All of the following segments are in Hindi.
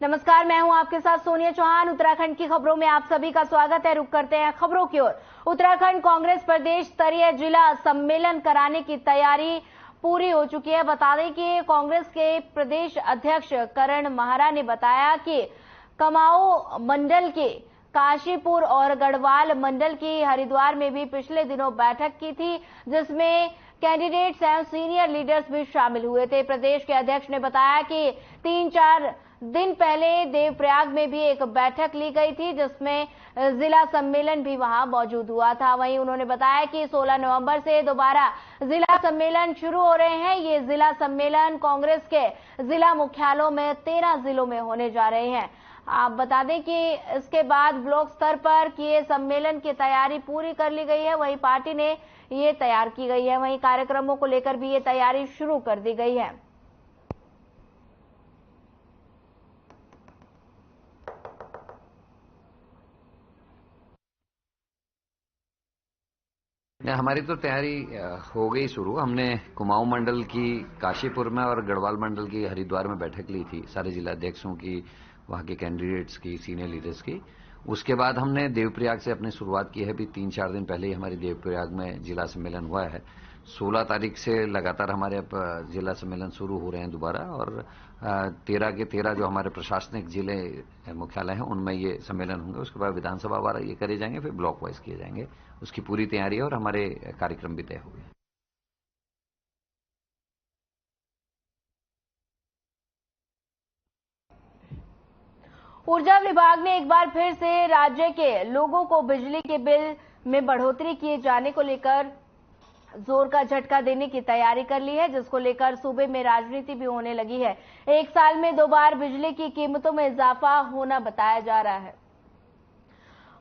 नमस्कार, मैं हूं आपके साथ सोनिया चौहान। उत्तराखंड की खबरों में आप सभी का स्वागत है। रुक करते हैं खबरों की ओर। उत्तराखंड कांग्रेस प्रदेश स्तरीय जिला सम्मेलन कराने की तैयारी पूरी हो चुकी है। बता दें कि कांग्रेस के प्रदेश अध्यक्ष करण माहरा ने बताया कि कुमाऊं मंडल के काशीपुर और गढ़वाल मंडल की हरिद्वार में भी पिछले दिनों बैठक की थी, जिसमें कैंडिडेट्स एवं सीनियर लीडर्स भी शामिल हुए थे। प्रदेश के अध्यक्ष ने बताया कि 3-4 दिन पहले देवप्रयाग में भी एक बैठक ली गई थी, जिसमें जिला सम्मेलन भी वहां मौजूद हुआ था। वहीं उन्होंने बताया कि 16 नवंबर से दोबारा जिला सम्मेलन शुरू हो रहे हैं। ये जिला सम्मेलन कांग्रेस के जिला मुख्यालयों में 13 जिलों में होने जा रहे हैं। आप बता दें कि इसके बाद ब्लॉक स्तर पर किए सम्मेलन की तैयारी पूरी कर ली गई है। वहीं पार्टी ने ये तैयार की गई है। वहीं कार्यक्रमों को लेकर भी ये तैयारी शुरू कर दी गई है। हमारी तो तैयारी हो गई शुरू। हमने कुमाऊं मंडल की काशीपुर में और गढ़वाल मंडल की हरिद्वार में बैठक ली थी, सारे जिला अध्यक्षों की, वहां के कैंडिडेट्स की, सीनियर लीडर्स की। उसके बाद हमने देवप्रयाग से अपनी शुरुआत की है। भी 3-4 दिन पहले ही हमारी देवप्रयाग में जिला सम्मेलन हुआ है। 16 तारीख से लगातार हमारे अब जिला सम्मेलन शुरू हो रहे हैं दोबारा, और 13 के 13 जो हमारे प्रशासनिक जिले मुख्यालय हैं उनमें ये सम्मेलन होंगे। उसके बाद विधानसभा वाला ये करे जाएंगे, फिर ब्लॉक वाइज किए जाएंगे। उसकी पूरी तैयारी है और हमारे कार्यक्रम भी तय हो गए। ऊर्जा विभाग ने एक बार फिर से राज्य के लोगों को बिजली के बिल में बढ़ोतरी किए जाने को लेकर जोर का झटका देने की तैयारी कर ली है, जिसको लेकर सूबे में राजनीति भी होने लगी है। एक साल में 2 बार बिजली की कीमतों में इजाफा होना बताया जा रहा है।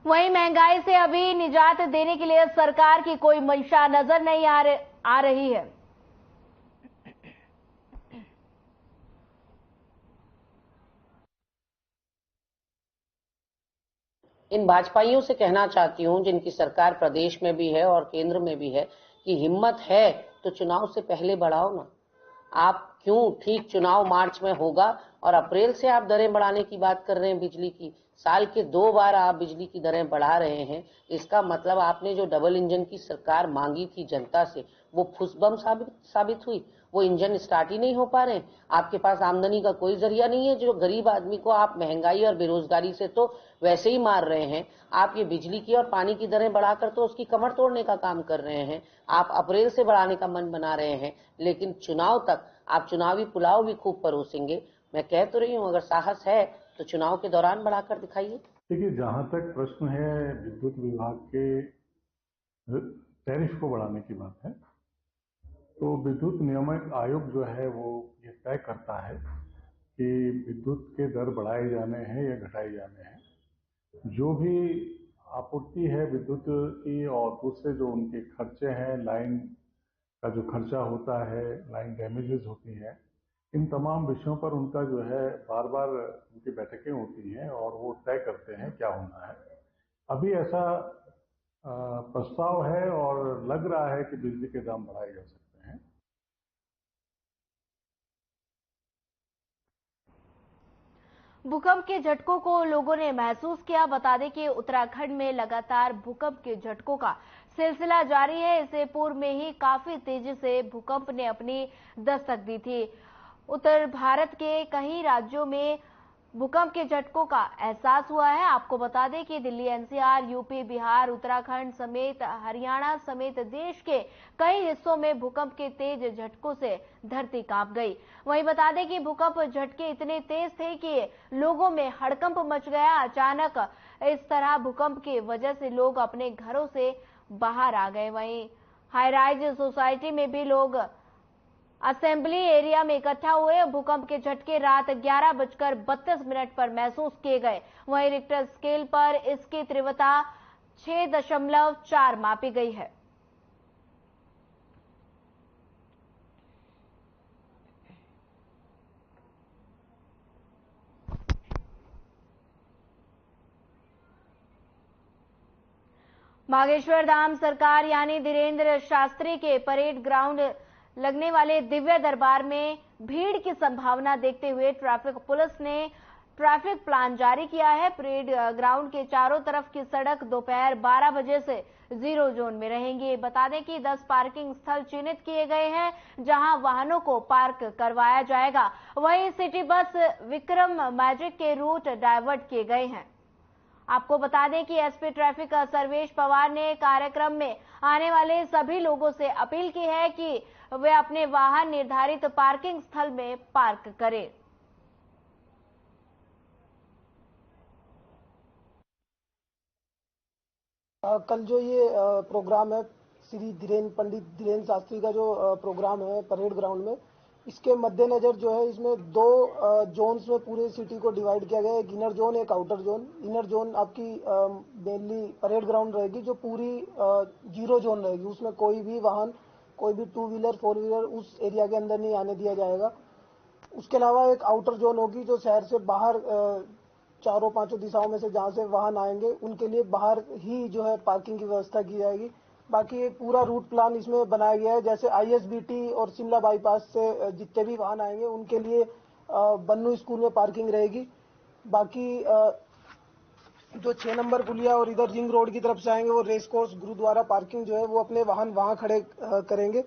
वहीं महंगाई से अभी निजात देने के लिए सरकार की कोई मंशा नजर नहीं आ रही है। इन भाजपाइयों से कहना चाहती हूं, जिनकी सरकार प्रदेश में भी है और केंद्र में भी है, कि हिम्मत है तो चुनाव से पहले बढ़ाओ ना। आप क्यों ठीक चुनाव मार्च में होगा और अप्रैल से आप दरें बढ़ाने की बात कर रहे हैं बिजली की। साल के 2 बार आप बिजली की दरें बढ़ा रहे हैं। इसका मतलब आपने जो डबल इंजन की सरकार मांगी थी जनता से, वो फुसबम साबित हुई। वो इंजन स्टार्ट ही नहीं हो पा रहे हैं। आपके पास आमदनी का कोई जरिया नहीं है। जो गरीब आदमी को आप महंगाई और बेरोजगारी से तो वैसे ही मार रहे हैं, आप ये बिजली की और पानी की दरें बढ़ाकर तो उसकी कमर तोड़ने का काम कर रहे हैं। आप अप्रैल से बढ़ाने का मन बना रहे हैं, लेकिन चुनाव तक आप चुनावी पुलाव भी खूब परोसेंगे। मैं कह तो रही हूँ, अगर साहस है तो चुनाव के दौरान बढ़ाकर दिखाइए। देखिए, जहां तक प्रश्न है विद्युत विभाग के टैरिफ को बढ़ाने की बात है, तो विद्युत नियामक आयोग जो है वो ये तय करता है कि विद्युत के दर बढ़ाए जाने हैं या घटाए जाने हैं। जो भी आपूर्ति है विद्युत की और दूसरे जो उनके खर्चे हैं, लाइन का जो खर्चा होता है, लाइन डैमेजेस होती है, इन तमाम विषयों पर उनका जो है बार बार उनकी बैठकें होती हैं और वो तय करते हैं क्या होना है। अभी ऐसा प्रस्ताव है और लग रहा है कि बिजली के दाम बढ़ाए जा सकते हैं। भूकंप के झटकों को लोगों ने महसूस किया। बता दें कि उत्तराखंड में लगातार भूकंप के झटकों का सिलसिला जारी है। इससे पूर्व में ही काफी तेजी से भूकंप ने अपनी दस्तक दी थी। उत्तर भारत के कई राज्यों में भूकंप के झटकों का एहसास हुआ है। आपको बता दें कि दिल्ली, एनसीआर, यूपी, बिहार, उत्तराखंड समेत हरियाणा समेत देश के कई हिस्सों में भूकंप के तेज झटकों से धरती कांप गई। वहीं बता दें कि भूकंप झटके इतने तेज थे कि लोगों में हड़कंप मच गया। अचानक इस तरह भूकंप की वजह से लोग अपने घरों से बाहर आ गए। वहीं हाई राइज सोसाइटी में भी लोग असेंबली एरिया में इकट्ठा हुए। भूकंप के झटके रात 11:32 पर महसूस किए गए। वहीं रिक्टर स्केल पर इसकी तीव्रता 6.4 मापी गई है। बागेश्वर धाम सरकार यानी धीरेन्द्र शास्त्री के परेड ग्राउंड लगने वाले दिव्य दरबार में भीड़ की संभावना देखते हुए ट्रैफिक पुलिस ने ट्रैफिक प्लान जारी किया है। परेड ग्राउंड के चारों तरफ की सड़क दोपहर 12 बजे से जीरो जोन में रहेंगी। बता दें कि 10 पार्किंग स्थल चिन्हित किए गए हैं जहां वाहनों को पार्क करवाया जाएगा। वहीं सिटी बस विक्रम मैजिक के रूट डायवर्ट किए गए हैं। आपको बता दें कि एसपी ट्रैफिक सर्वेश पवार ने कार्यक्रम में आने वाले सभी लोगों से अपील की है कि वे अपने वाहन निर्धारित पार्किंग स्थल में पार्क करें। कल जो ये प्रोग्राम है श्री पंडित धीरेन्द्र शास्त्री का जो प्रोग्राम है परेड ग्राउंड में, इसके मद्देनजर जो है इसमें 2 जोन्स में पूरे सिटी को डिवाइड किया गया है। एक इनर जोन, एक आउटर जोन। इनर जोन आपकी मेनली परेड ग्राउंड रहेगी, जो पूरी जीरो जोन रहेगी। उसमें कोई भी वाहन, कोई भी 2 व्हीलर 4 व्हीलर उस एरिया के अंदर नहीं आने दिया जाएगा। उसके अलावा एक आउटर जोन होगी जो शहर से बाहर चारों पांचों दिशाओं में से जहां से वाहन आएंगे उनके लिए बाहर ही जो है पार्किंग की व्यवस्था की जाएगी। बाकी एक पूरा रूट प्लान इसमें बनाया गया है। जैसे आईएसबीटी और शिमला बाईपास से जितने भी वाहन आएंगे उनके लिए बन्नू स्कूल में पार्किंग रहेगी। बाकी जो 6 नंबर पुलिया और इधर रिंग रोड की तरफ से आएंगे वो रेस कोर्स गुरुद्वारा पार्किंग जो है वो अपने वाहन वहां खड़े करेंगे।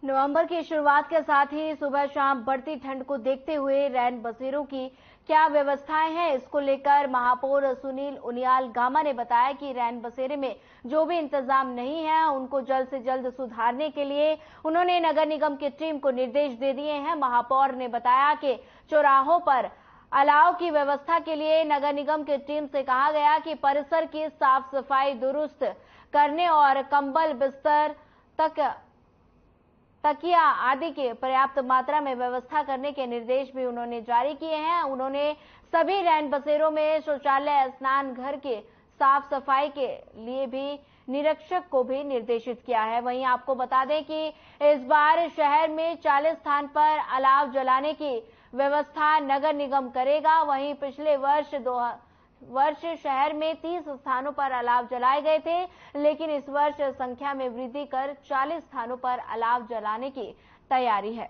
नवंबर की शुरुआत के साथ ही सुबह शाम बढ़ती ठंड को देखते हुए रैन बसेरों की क्या व्यवस्थाएं हैं, इसको लेकर महापौर सुनील उनियाल गामा ने बताया कि रैन बसेरे में जो भी इंतजाम नहीं है उनको जल्द से जल्द सुधारने के लिए उन्होंने नगर निगम की टीम को निर्देश दे दिए हैं। महापौर ने बताया कि चौराहों पर अलाव की व्यवस्था के लिए नगर निगम की टीम से कहा गया कि परिसर की साफ सफाई दुरुस्त करने और कंबल, बिस्तर, तकिया आदि के पर्याप्त मात्रा में व्यवस्था करने के निर्देश भी उन्होंने जारी किए हैं। उन्होंने सभी रैन बसेरों में शौचालय, स्नान घर के साफ सफाई के लिए भी निरीक्षक को भी निर्देशित किया है। वहीं आपको बता दें कि इस बार शहर में 40 स्थान पर अलाव जलाने की व्यवस्था नगर निगम करेगा। वहीं पिछले वर्ष शहर में 30 स्थानों पर अलाव जलाए गए थे, लेकिन इस वर्ष संख्या में वृद्धि कर 40 स्थानों पर अलाव जलाने की तैयारी है।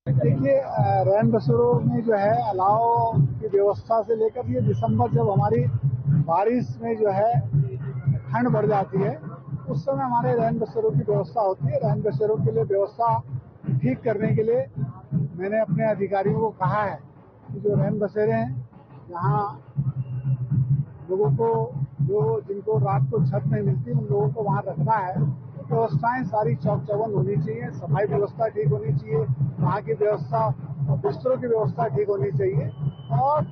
देखिए, रैन बसेरों में जो है अलाव की व्यवस्था से लेकर ये दिसंबर जब हमारी बारिश में जो है ठंड बढ़ जाती है उस समय हमारे रैन बसेरों की व्यवस्था होती है। रैन बसेरों के लिए व्यवस्था ठीक करने के लिए मैंने अपने अधिकारियों को कहा है कि जो रैन बसेरे हैं यहाँ लोगों को जिनको रात को छत नहीं मिलती उन लोगों को वहाँ रखना है। व्यवस्थाएं सारी चौक चौबंद होनी चाहिए, सफाई व्यवस्था ठीक होनी चाहिए, वहाँ की व्यवस्था, बिस्तरों की व्यवस्था ठीक होनी चाहिए और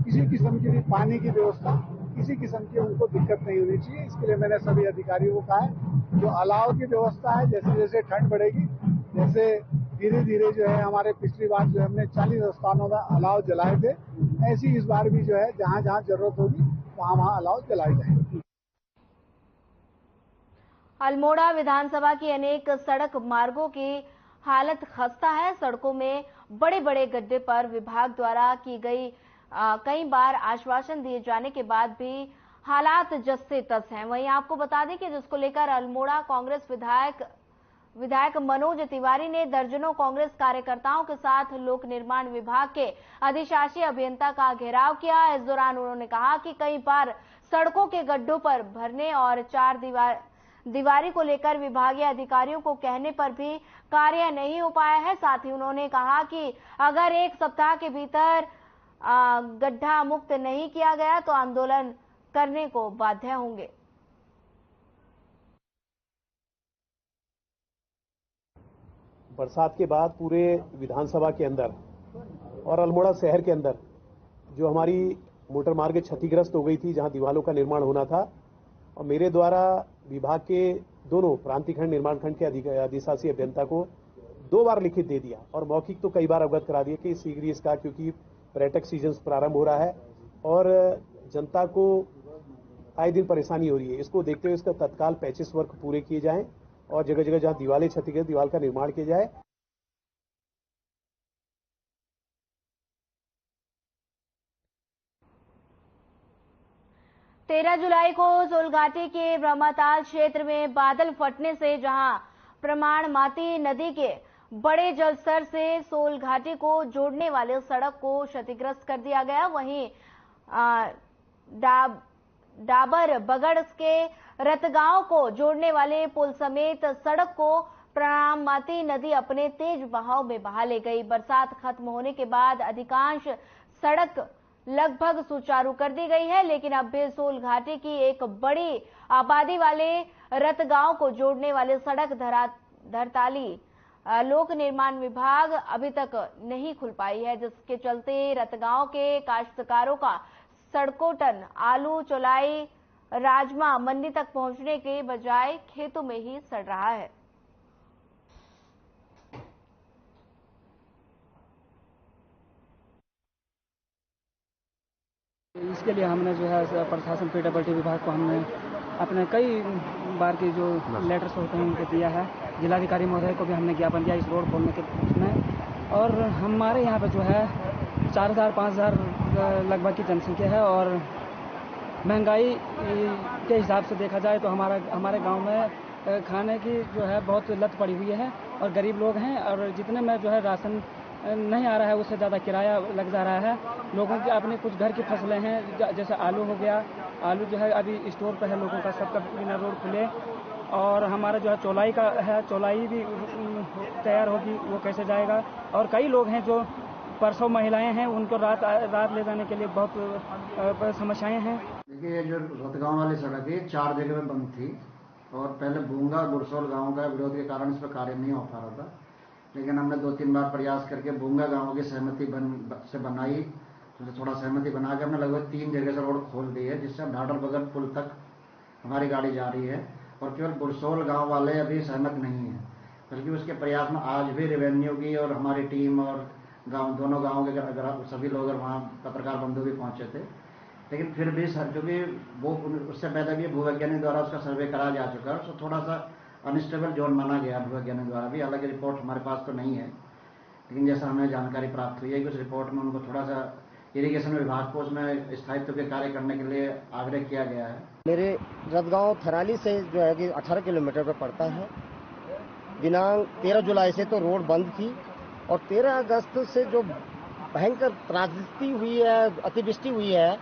किसी किस्म की भी पानी की व्यवस्था, किसी किस्म की उनको दिक्कत नहीं होनी चाहिए। इसके लिए मैंने सभी अधिकारियों को कहा है जो अलाव की व्यवस्था है, जैसे जैसे ठंड बढ़ेगी, जैसे धीरे धीरे जो है हमारे पिछली बार जो हमने 40 स्थानों में अलाव जलाए थे, ऐसी इस बार भी जो है जहाँ जहाँ जरूरत होगी वहाँ अलाव जलाए जाएंगे। अल्मोड़ा विधानसभा की अनेक सड़क मार्गों की हालत खस्ता है। सड़कों में बड़े बड़े गड्ढे पर विभाग द्वारा की गई कई बार आश्वासन दिए जाने के बाद भी हालात जस से तस हैं। वहीं आपको बता दें कि जिसको लेकर अल्मोड़ा कांग्रेस विधायक मनोज तिवारी ने दर्जनों कांग्रेस कार्यकर्ताओं के साथ लोक निर्माण विभाग के अधिशासी अभियंता का घेराव किया। इस दौरान उन्होंने कहा कि कई बार सड़कों के गड्ढों पर भरने और 4 दीवारी को लेकर विभागीय अधिकारियों को कहने पर भी कार्य नहीं हो पाया है। साथ ही उन्होंने कहा कि अगर 1 सप्ताह के भीतर गड्ढा मुक्त नहीं किया गया तो आंदोलन करने को बाध्य होंगे। बरसात के बाद पूरे विधानसभा के अंदर और अल्मोड़ा शहर के अंदर जो हमारी मोटर मार्ग क्षतिग्रस्त हो गई थी, जहां दीवारों का निर्माण होना था, और मेरे द्वारा विभाग के दोनों प्रांतीय खंड निर्माण खंड के अधिशासी अभियंता को 2 बार लिखित दे दिया और मौखिक तो कई बार अवगत करा दिया कि शीघ्र इसका, क्योंकि पर्यटक सीजन प्रारंभ हो रहा है और जनता को आए दिन परेशानी हो रही है, इसको देखते हुए इसका तत्काल पैचेस वर्क पूरे किए जाएं और जगह जगह जहां दीवारें क्षतिग्रस्त दीवार का निर्माण किया जाए। तेरह जुलाई को सोलघाटी के ब्रह्मताल क्षेत्र में बादल फटने से जहां प्रमाणमाती नदी के बड़े जलस्तर से सोल घाटी को जोड़ने वाले सड़क को क्षतिग्रस्त कर दिया गया। वहीं डाबर बगड़ के रतगांव को जोड़ने वाले पुल समेत सड़क को प्रमाणमाती नदी अपने तेज बहाव में बहा ले गई। बरसात खत्म होने के बाद अधिकांश सड़क लगभग सुचारू कर दी गई है, लेकिन अब भी सोल घाटी की एक बड़ी आबादी वाले रतगांव को जोड़ने वाले सड़क धरताली लोक निर्माण विभाग अभी तक नहीं खुल पाई है, जिसके चलते रतगांव के काश्तकारों का सड़कोटन आलू, चौलाई, राजमा मंडी तक पहुंचने के बजाय खेतों में ही सड़ रहा है। इसके लिए हमने जो है प्रशासन पीडब्ल्यूडी विभाग को हमने अपने कई बार की जो लेटर्स होते हैं उनको दिया है। जिलाधिकारी महोदय को भी हमने ज्ञापन दिया इस रोड खोलने के उसमें। और हमारे यहाँ पे जो है 4000-5000 लगभग की जनसंख्या है और महंगाई के हिसाब से देखा जाए तो हमारे गांव में खाने की जो है बहुत लत पड़ी हुई है और गरीब लोग हैं और जितने में जो है राशन नहीं आ रहा है उससे ज़्यादा किराया लग जा रहा है। लोगों की अपनी कुछ घर की फसलें हैं, जैसे आलू हो गया, आलू जो है अभी स्टोर पर है लोगों का, सबका बिना रोड खुले। और हमारा जो है चौलाई का है, चौलाई भी तैयार होगी, वो कैसे जाएगा। और कई लोग हैं जो परसों महिलाएं हैं, उनको रात ले जाने के लिए बहुत समस्याएं हैं। देखिए, ये जो रतगांव वाली सड़क है 4 जगह में बंद थी और पहले भूंगा और बुरसोल गाँव का विरोध के कारण इस पर कार्य नहीं हो पा रहा था, लेकिन हमने 2-3 बार प्रयास करके भूंगा गांव की सहमति से बनाई, तो थोड़ा सहमति बना के हमने लगभग 3 जगह से रोड खोल दी है, जिससे ढाडर बगल पुल तक हमारी गाड़ी जा रही है। और केवल बुरसोल गांव वाले अभी सहमत नहीं है, बल्कि उसके प्रयास में आज भी रेवेन्यू की और हमारी टीम और दोनों गाँव के सभी लोग वहाँ पत्रकार बंधु भी पहुंचे थे। लेकिन फिर भी सर, जो भी वो उससे पहले भी भूवैज्ञानिक द्वारा उसका सर्वे कराया जा चुका है, तो थोड़ा सा अनस्टेबल जोन माना गया भूवैज्ञानिक द्वारा भी। हालांकि रिपोर्ट हमारे पास तो नहीं है, लेकिन जैसा हमें जानकारी प्राप्त हुई है कि उस रिपोर्ट में उनको थोड़ा सा इरिगेशन विभाग को उसमें स्थायित्व के कार्य करने के लिए आग्रह किया गया है। मेरे रतगांव थराली से जो है कि 18 किलोमीटर पर पड़ता है। दिनांक 13 जुलाई से तो रोड बंद थी और 13 अगस्त से जो भयंकर त्रासदी हुई है, अतिवृष्टि हुई है,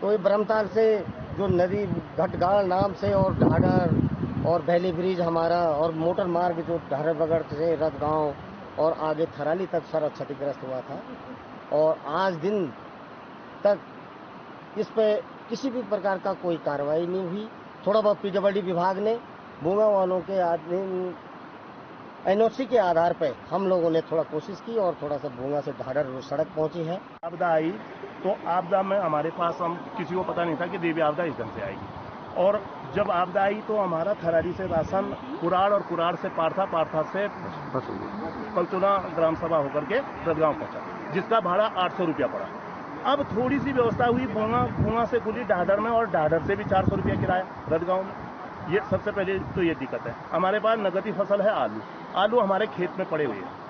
तो ये ब्रह्मताल से जो नदी घटगाड़ नाम से और ढाडर और वैली ब्रिज हमारा और मोटर मार्ग जो ढाडर बगड़ से रतगांव और आगे थराली तक सारा क्षतिग्रस्त हुआ था। और आज दिन तक इस पे किसी भी प्रकार का कोई कार्रवाई नहीं हुई। थोड़ा बहुत पीडब्ल्यूडी विभाग ने भूंगा वालों के एनओसी के आधार पर हम लोगों ने थोड़ा कोशिश की और थोड़ा सा भूंगा से ढाडर सड़क पहुंची है। आपदा आई तो आपदा में हमारे पास हम किसी को पता नहीं था कि देवी आपदा इस ढंग से आएगी। और जब आपदा आई तो हमारा थराली से राशन कुराड़ और कुराड़ से पारथा से कलचुना ग्राम सभा होकर के रतगांव पहुंचा, जिसका भाड़ा 800 रुपया पड़ा। अब थोड़ी सी व्यवस्था हुई भूंगा से खुली ढाडर में और ढाडर से भी 400 रुपया किराया रतगांव में। ये सबसे पहले तो ये दिक्कत है। हमारे पास नगदी फसल है आलू हमारे खेत में पड़े हुए हैं।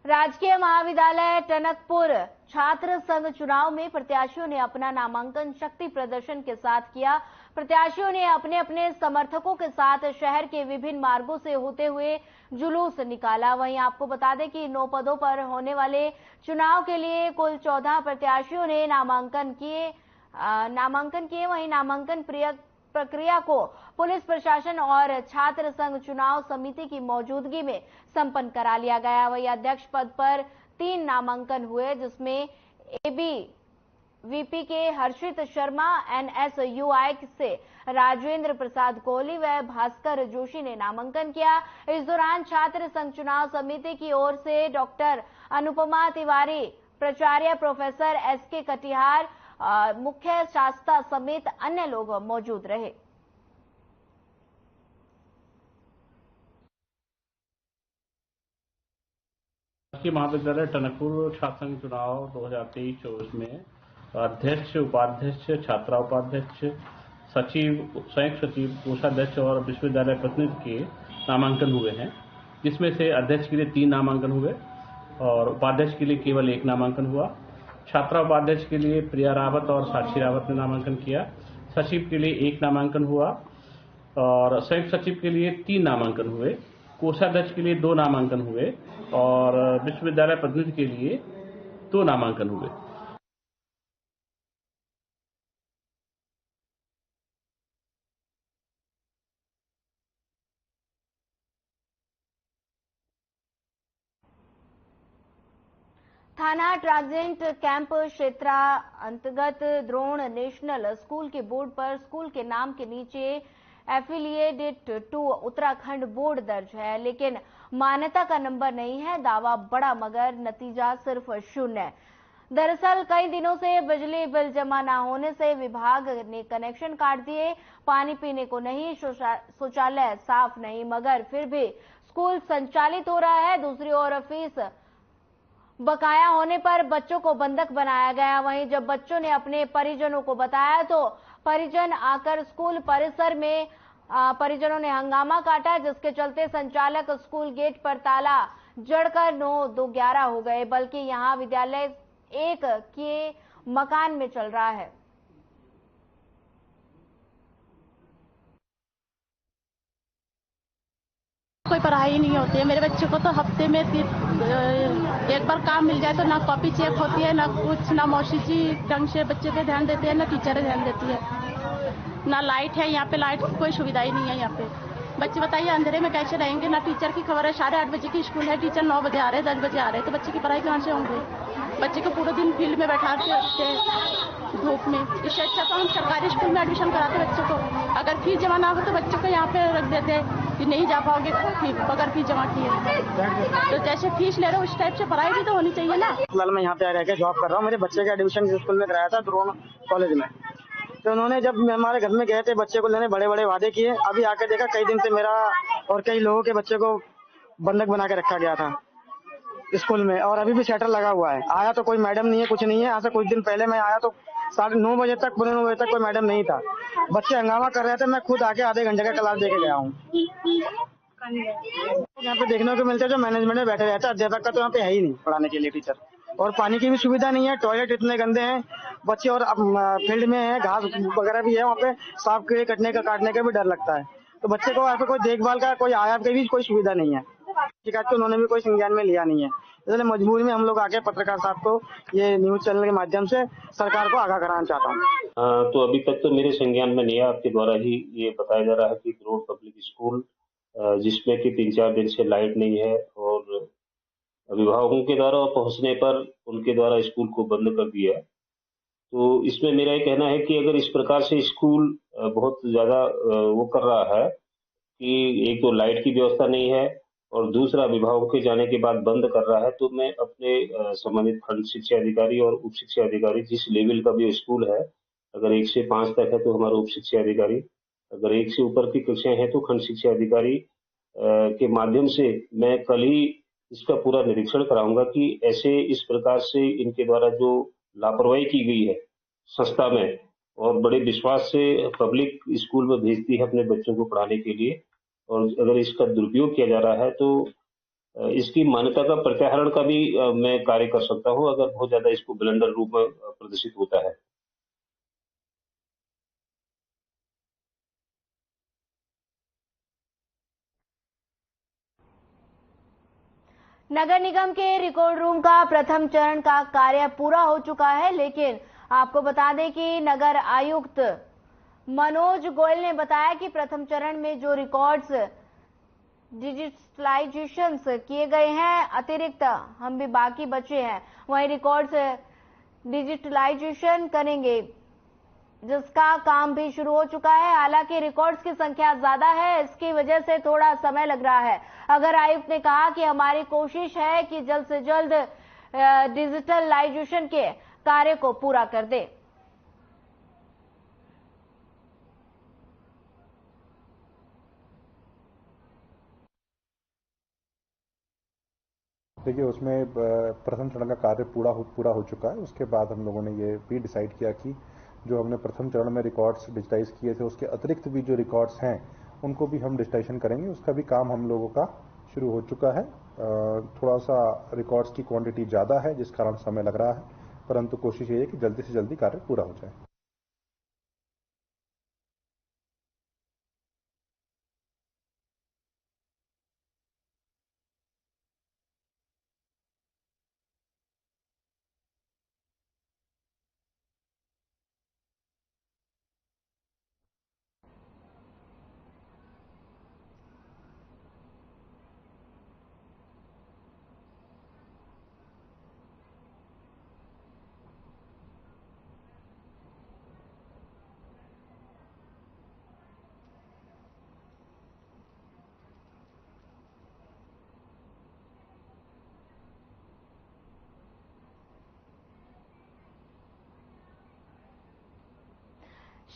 राजकीय महाविद्यालय टनकपुर छात्र संघ चुनाव में प्रत्याशियों ने अपना नामांकन शक्ति प्रदर्शन के साथ किया। प्रत्याशियों ने अपने अपने समर्थकों के साथ शहर के विभिन्न मार्गों से होते हुए जुलूस निकाला। वहीं आपको बता दें कि 9 पदों पर होने वाले चुनाव के लिए कुल 14 प्रत्याशियों ने नामांकन किए। वहीं नामांकन प्रक्रिया को पुलिस प्रशासन और छात्र संघ चुनाव समिति की मौजूदगी में संपन्न करा लिया गया। वहीं अध्यक्ष पद पर 3 नामांकन हुए, जिसमें एबीवीपी के हर्षित शर्मा, एनएसयूआई से राजेंद्र प्रसाद कोहली व भास्कर जोशी ने नामांकन किया। इस दौरान छात्र संघ चुनाव समिति की ओर से डॉक्टर अनुपमा तिवारी, प्राचार्य प्रोफेसर एसके कटिहार, मुख्य शास्त्रा समेत अन्य लोग मौजूद रहे। राजकीय महाविद्यालय टनकपुर छात्र संघ चुनाव 2023-24 में अध्यक्ष, उपाध्यक्ष, छात्रा उपाध्यक्ष, सचिव, संयुक्त सचिव, कोषाध्यक्ष और विश्वविद्यालय प्रतिनिधि के नामांकन हुए हैं, जिसमें से अध्यक्ष के लिए 3 नामांकन हुए और उपाध्यक्ष के लिए केवल 1 नामांकन हुआ। छात्रा उपाध्यक्ष के लिए प्रिया रावत और साक्षी रावत ने नामांकन किया। सचिव के लिए 1 नामांकन हुआ और संयुक्त सचिव के लिए 3 नामांकन हुए। कोषाध्यक्ष के लिए 2 नामांकन हुए और विश्वविद्यालय प्रतिनिधि के लिए 2 नामांकन हुए। थाना ट्रांजिट कैंप क्षेत्र अंतर्गत द्रोण नेशनल स्कूल के बोर्ड पर स्कूल के नाम के नीचे एफिलिएटेड टू उत्तराखंड बोर्ड दर्ज है, लेकिन मान्यता का नंबर नहीं है। दावा बड़ा मगर नतीजा सिर्फ 0 है। दरअसल कई दिनों से बिजली बिल जमा न होने से विभाग ने कनेक्शन काट दिए। पानी पीने को नहीं, शौचालय साफ नहीं, मगर फिर भी स्कूल संचालित हो रहा है। दूसरी ओर फीस बकाया होने पर बच्चों को बंधक बनाया गया। वहीं जब बच्चों ने अपने परिजनों को बताया तो परिजन आकर स्कूल परिसर में परिजनों ने हंगामा काटा, जिसके चलते संचालक स्कूल गेट पर ताला जड़कर 9-2-11 हो गए। बल्कि यहां विद्यालय 1 के मकान में चल रहा है। कोई पढ़ाई नहीं होती है। मेरे बच्चे को तो हफ्ते में 1 बार काम मिल जाए तो ना कॉपी चेक होती है, ना कुछ, ना मौसी जी ढंग से बच्चे पे ध्यान देते हैं, ना टीचर ध्यान देती है, ना लाइट है। यहाँ पे लाइट की कोई सुविधा ही नहीं है। यहाँ पे बच्चे बताइए अंधेरे में कैसे रहेंगे। ना टीचर की खबर है। 8:30 बजे की स्कूल है, टीचर 9 बजे आ रहे हैं, 10 बजे आ रहे हैं, तो बच्चे की पढ़ाई कहाँ से होंगे। बच्चे को पूरे दिन फील्ड में बैठा के रखते हैं धूप में। इससे अच्छा तो हम सरकारी स्कूल में एडमिशन कराते बच्चों को। अगर फीस जमा ना हो तो बच्चों को यहाँ पे रख देते हैं कि नहीं जा पाओगे अगर फीस जमा की है। तो जैसे फीस ले रहे हो उस टाइप से पढ़ाई भी तो होनी चाहिए ना। फिलहाल मैं यहाँ पे रह के जॉब कर रहा हूँ। मेरे बच्चे का एडमिशन स्कूल में कराया था द्रोण कॉलेज में। तो उन्होंने जब हमारे घर में गए थे बच्चे को लेने, बड़े बड़े वादे किए। अभी आकर देखा कई दिन से मेरा और कई लोगों के बच्चे को बंधक बना के रखा गया था स्कूल में, और अभी भी शटर लगा हुआ है। आया तो कोई मैडम नहीं है, कुछ नहीं है। आज से कुछ दिन पहले मैं आया तो 9:30 बजे तक, 9 बजे तक कोई मैडम नहीं था। बच्चे हंगामा कर रहे थे। मैं खुद आके आधे घंटे का क्लास देके गया हूँ। यहाँ पे देखने को मिलता है जो मैनेजमेंट में बैठे रहते हैं, अध्यापक का तो यहाँ पे है ही नहीं पढ़ाने के लिए टीचर। और पानी की भी सुविधा नहीं है। टॉयलेट इतने गंदे हैं बच्चे, और फील्ड में है, घास वगैरह भी है वहाँ पे, सांप कीड़े काटने का भी डर लगता है। तो बच्चे को यहाँ पे कोई देखभाल का, कोई आया की भी कोई सुविधा नहीं है। शिकायत तो उन्होंने भी कोई संज्ञान में लिया नहीं है। इसलिए मजबूरी में हम लोग आके पत्रकार साहब को ये न्यूज चैनल के माध्यम से सरकार को आगाह कराना चाहता हूँ। तो अभी तक तो मेरे संज्ञान में नहीं है। आपके द्वारा ही ये बताया जा रहा है कि द्रोण पब्लिक स्कूल जिसमें कि 3-4 दिन से लाइट नहीं है और अभिभावकों के द्वारा पहुंचने पर उनके द्वारा स्कूल को बंद कर दिया। तो इसमें मेरा ये कहना है कि अगर इस प्रकार से स्कूल बहुत ज्यादा वो कर रहा है कि एक तो लाइट की व्यवस्था नहीं है और दूसरा अभिभावकों के जाने के बाद बंद कर रहा है, तो मैं अपने संबंधित खंड शिक्षा अधिकारी और उप शिक्षा अधिकारी, जिस लेवल का भी स्कूल है, अगर 1 से 5 तक है तो हमारा उप शिक्षा अधिकारी, अगर 1 से ऊपर की कक्षाएं हैं तो खंड शिक्षा अधिकारी के माध्यम से मैं कल ही इसका पूरा निरीक्षण कराऊंगा कि ऐसे इस प्रकार से इनके द्वारा जो लापरवाही की गई है संस्था में, और बड़े विश्वास से पब्लिक स्कूल में भेजती है अपने बच्चों को पढ़ाने के लिए, और अगर इसका दुरुपयोग किया जा रहा है तो इसकी मान्यता का प्रत्याहरण का भी मैं कार्य कर सकता हूं, अगर बहुत ज्यादा इसको ब्लंडर रूप में प्रदर्शित होता है। नगर निगम के रिकॉर्ड रूम का प्रथम चरण का कार्य पूरा हो चुका है, लेकिन आपको बता दें कि नगर आयुक्त मनोज गोयल ने बताया कि प्रथम चरण में जो रिकॉर्ड्स डिजिटलाइजेशन किए गए हैं, अतिरिक्त हम भी बाकी बचे हैं, वही रिकॉर्ड्स डिजिटलाइजेशन करेंगे, जिसका काम भी शुरू हो चुका है। हालांकि रिकॉर्ड्स की संख्या ज्यादा है, इसकी वजह से थोड़ा समय लग रहा है। अगर आयुक्त ने कहा कि हमारी कोशिश है कि जल्द से जल्द डिजिटलाइजेशन के कार्य को पूरा कर दे। देखिए, उसमें प्रथम चरण का कार्य पूरा हो चुका है। उसके बाद हम लोगों ने ये भी डिसाइड किया कि जो हमने प्रथम चरण में रिकॉर्ड्स डिजिटाइज किए थे, उसके अतिरिक्त भी जो रिकॉर्ड्स हैं उनको भी हम डिजिटाइजेशन करेंगे। उसका भी काम हम लोगों का शुरू हो चुका है। थोड़ा सा रिकॉर्ड्स की क्वांटिटी ज़्यादा है जिस कारण समय लग रहा है, परंतु कोशिश ये है कि जल्दी से जल्दी कार्य पूरा हो जाए।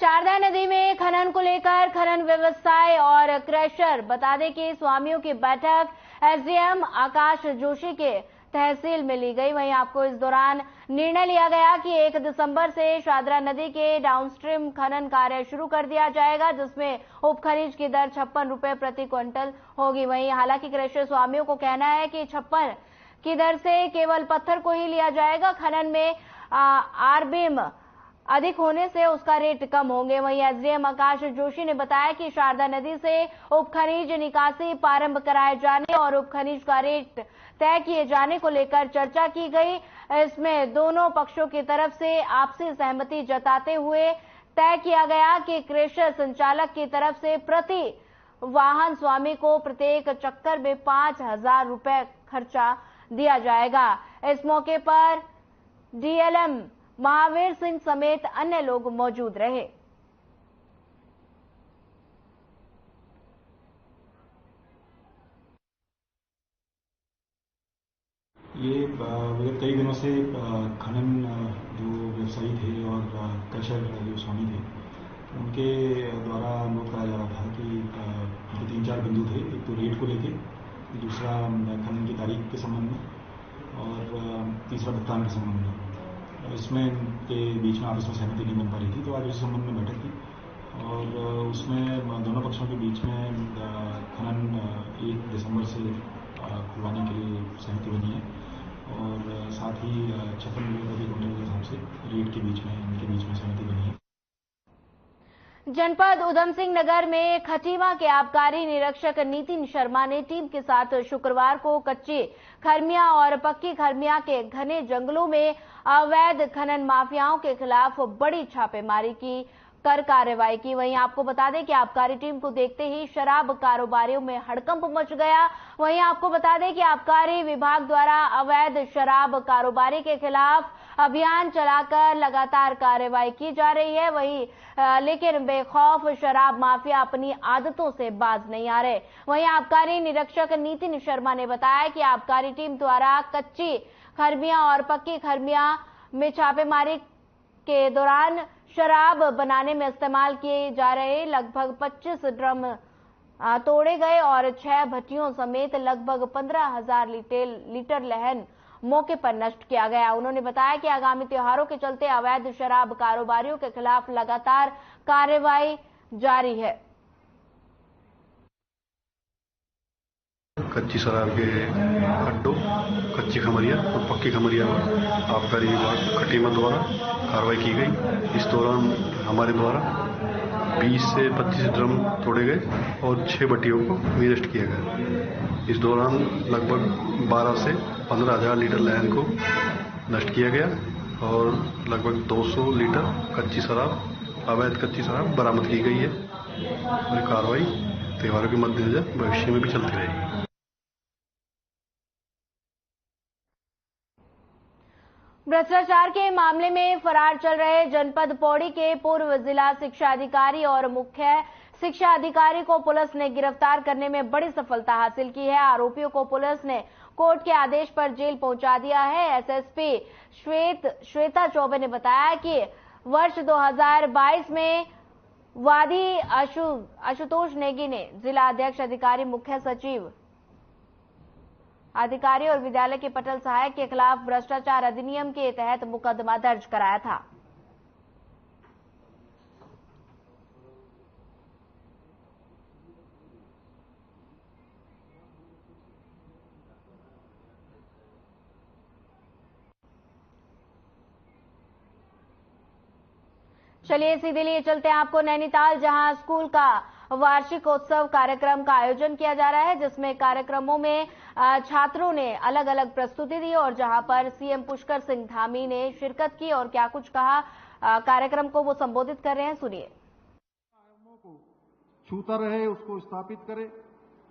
शारदा नदी में खनन को लेकर खनन व्यवसाय और क्रशर बता दें कि स्वामियों की बैठक एसडीएम आकाश जोशी के तहसील में ली गई। वहीं आपको इस दौरान निर्णय लिया गया कि 1 दिसंबर से शारदा नदी के डाउनस्ट्रीम खनन कार्य शुरू कर दिया जाएगा, जिसमें उप खनिज की दर 56 रुपए प्रति क्विंटल होगी। वहीं हालांकि क्रशर स्वामियों को कहना है कि 56 की दर से केवल पत्थर को ही लिया जाएगा, खनन में आरबीएम अधिक होने से उसका रेट कम होंगे। वहीं एसडीएम आकाश जोशी ने बताया कि शारदा नदी से उप खनिज निकासी प्रारंभ कराए जाने और उप खनिज का रेट तय किए जाने को लेकर चर्चा की गई। इसमें दोनों पक्षों की तरफ से आपसी सहमति जताते हुए तय किया गया कि क्रशर संचालक की तरफ से प्रति वाहन स्वामी को प्रत्येक चक्कर में 5,000 रुपए खर्चा दिया जाएगा। इस मौके पर डीएलएम महावीर सिंह समेत अन्य लोग मौजूद रहे। ये विगत कई दिनों से खनन जो व्यवसायी थे और क्रशर जो स्वामी थे, उनके द्वारा अनुरोध कराया जा रहा था कि 3-4 बिंदु थे। एक तो रेट को लेके, दूसरा खनन की तारीख के संबंध में और तीसरा भुगतान के संबंध में। इसमें के बीच में आपस में सहमति नहीं बन पा रही थी, तो आज इस संबंध में बैठक की और उसमें दोनों पक्षों के बीच में खनन 1 दिसंबर से खुलवाने के लिए सहमति बनी है और साथ ही 56 रुपये प्रति क्विंटल के हिसाब से रेट के बीच में इनके बीच में सहमति बनी है। जनपद उधम सिंह नगर में खटीमा के आबकारी निरीक्षक नितिन शर्मा ने टीम के साथ शुक्रवार को कच्ची खरमिया और पक्की खरमिया के घने जंगलों में अवैध खनन माफियाओं के खिलाफ बड़ी छापेमारी की कर कार्रवाई की। वहीं आपको बता दें कि आबकारी टीम को देखते ही शराब कारोबारियों में हड़कंप मच गया। वहीं आपको बता दें कि आबकारी विभाग द्वारा अवैध शराब कारोबारी के खिलाफ अभियान चलाकर लगातार कार्रवाई की जा रही है। वहीं लेकिन बेखौफ शराब माफिया अपनी आदतों से बाज नहीं आ रहे। वहीं आबकारी निरीक्षक नितिन शर्मा ने बताया कि आबकारी टीम द्वारा कच्ची खरमिया और पक्की खरमिया में छापेमारी के दौरान शराब बनाने में इस्तेमाल किए जा रहे लगभग 25 ड्रम तोड़े गए और 6 भट्टियों समेत लगभग 15,000 लीटर लहन मौके पर नष्ट किया गया। उन्होंने बताया कि आगामी त्योहारों के चलते अवैध शराब कारोबारियों के खिलाफ लगातार कार्रवाई जारी है। कच्ची शराब के अड्डों, कच्ची खमरिया और पक्की खमरिया पर आबकारी विभाग खटीमा द्वारा कार्रवाई की गई। इस दौरान हमारे द्वारा 20 से 25 ड्रम तोड़े गए और 6 भट्टियों को निरस्त किया गया। इस दौरान लगभग 12 से 15,000 लीटर लहन को नष्ट किया गया और लगभग 200 लीटर कच्ची शराब, अवैध कच्ची शराब बरामद की गई है। और कार्रवाई त्योहारों के मद्देनजर भविष्य में भी चलती रहेगी। भ्रष्टाचार के मामले में फरार चल रहे जनपद पौड़ी के पूर्व जिला शिक्षा अधिकारी और मुख्य शिक्षा अधिकारी को पुलिस ने गिरफ्तार करने में बड़ी सफलता हासिल की है। आरोपियों को पुलिस ने कोर्ट के आदेश पर जेल पहुंचा दिया है। एसएसपी श्वेता चौबे ने बताया कि वर्ष 2022 में वादी आशुतोष नेगी ने जिला अध्यक्ष अधिकारी, मुख्य सचिव अधिकारी और विद्यालय के पटल सहायक के खिलाफ भ्रष्टाचार अधिनियम के तहत मुकदमा दर्ज कराया था। चलिए सीधे लिए चलते हैं आपको नैनीताल, जहां स्कूल का वार्षिकोत्सव कार्यक्रम का आयोजन किया जा रहा है, जिसमें कार्यक्रमों में छात्रों ने अलग अलग प्रस्तुति दी और जहां पर सीएम पुष्कर सिंह धामी ने शिरकत की और क्या कुछ कहा, कार्यक्रम को वो संबोधित कर रहे हैं, सुनिए। छूता रहे उसको स्थापित करे,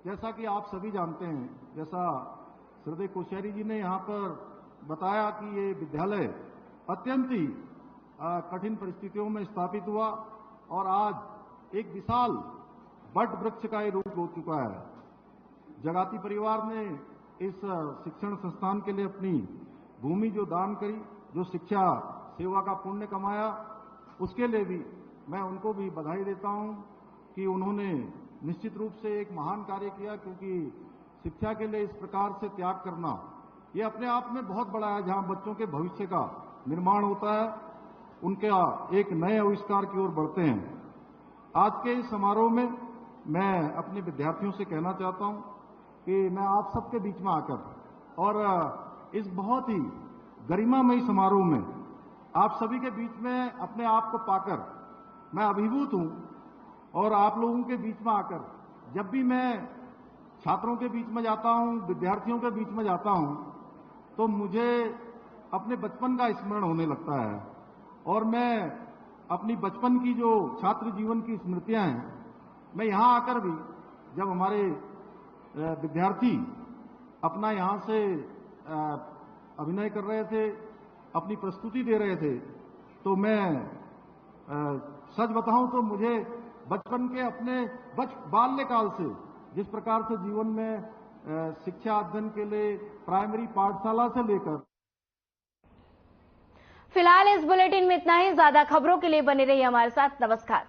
जैसा कि आप सभी जानते हैं, जैसा श्रद्धेय कोश्यारी जी ने यहाँ पर बताया कि ये विद्यालय अत्यंत ही कठिन परिस्थितियों में स्थापित हुआ और आज एक विशाल वट वृक्ष का रूप हो चुका है। जगाती परिवार ने इस शिक्षण संस्थान के लिए अपनी भूमि जो दान करी, जो शिक्षा सेवा का पुण्य कमाया, उसके लिए भी मैं उनको भी बधाई देता हूं कि उन्होंने निश्चित रूप से एक महान कार्य किया, क्योंकि शिक्षा के लिए इस प्रकार से त्याग करना ये अपने आप में बहुत बड़ा है। जहां बच्चों के भविष्य का निर्माण होता है, उनके एक नए आविष्कार की ओर बढ़ते हैं। आज के इस समारोह में मैं अपने विद्यार्थियों से कहना चाहता हूं कि मैं आप सबके बीच में आकर और इस बहुत ही गरिमामयी समारोह में आप सभी के बीच में अपने आप को पाकर मैं अभिभूत हूं। और आप लोगों के बीच में आकर जब भी मैं छात्रों के बीच में जाता हूं, विद्यार्थियों के बीच में जाता हूं, तो मुझे अपने बचपन का स्मरण होने लगता है और मैं अपनी बचपन की जो छात्र जीवन की स्मृतियां हैं, मैं यहां आकर भी जब हमारे विद्यार्थी अपना यहां से अभिनय कर रहे थे, अपनी प्रस्तुति दे रहे थे, तो मैं सच बताऊं तो मुझे बचपन के अपने बाल्यकाल से जिस प्रकार से जीवन में शिक्षा अध्ययन के लिए प्राइमरी पाठशाला से लेकर। फिलहाल इस बुलेटिन में इतना ही। ज्यादा खबरों के लिए बने रहिए हमारे साथ। नमस्कार।